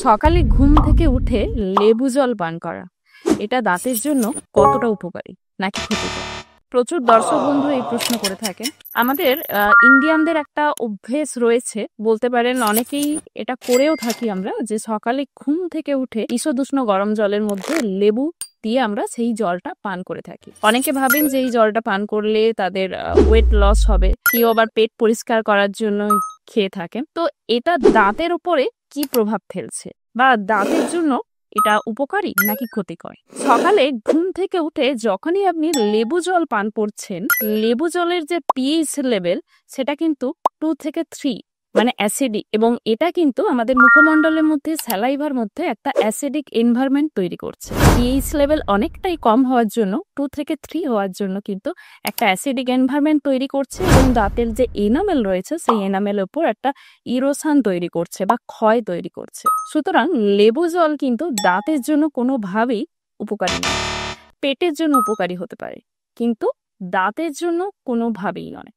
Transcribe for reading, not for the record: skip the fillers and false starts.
সকালে ঘুম থেকে উঠে লেবু জল পান করা এটা দাঁতের জন্য কতটা উপকারী নাকি ক্ষতিকর? প্রচুর দর্শক বন্ধু এই প্রশ্ন করে থাকেন। আমাদের ইন্ডিয়ানদের একটা অভ্যেস রয়েছে, বলতে পারেন অনেকেই এটা করেও থাকি আমরা, যে সকালে ঘুম থেকে উঠে ঈষদুষ্ণ গরম জলের মধ্যে লেবু দিয়ে আমরা সেই জলটা পান করে থাকি। অনেকে ভাবেন যে এই জলটা পান করলে তাদের ওয়েট লস হবে, কেউ আবার পেট পরিষ্কার করার জন্য খেয়ে থাকেন। তো এটা দাঁতের উপরে কি প্রভাব ফেলছে, বা দাঁতের জন্য এটা উপকারী নাকি ক্ষতিকর? সকালে ঘুম থেকে উঠে যখনই আপনি লেবু জল পান করছেন, লেবু জলের যে পিএইচ লেভেল সেটা কিন্তু 2 থেকে 3, মানে অ্যাসিডিক, এবং এটা কিন্তু আমাদের মুখমণ্ডলের মধ্যে, স্যালাইভার মধ্যে একটা অ্যাসিডিক এনভায়রনমেন্ট তৈরি করছে। পিএইচ লেভেল অনেকটাই কম হওয়ার জন্য, 2 থেকে 3 হওয়ার জন্য কিন্তু একটা অ্যাসিডিক এনভায়রনমেন্ট তৈরি করছে, এবং দাঁতের যে এনামেল রয়েছে সেই এনামেলের উপর একটা ইরোশন তৈরি করছে বা ক্ষয় তৈরি করছে। সুতরাং লেবু জল কিন্তু দাঁতের জন্য কোনোভাবেই উপকারী নয়। পেটের জন্য উপকারী হতে পারে, কিন্তু দাঁতের জন্য কোনোভাবেই নয়।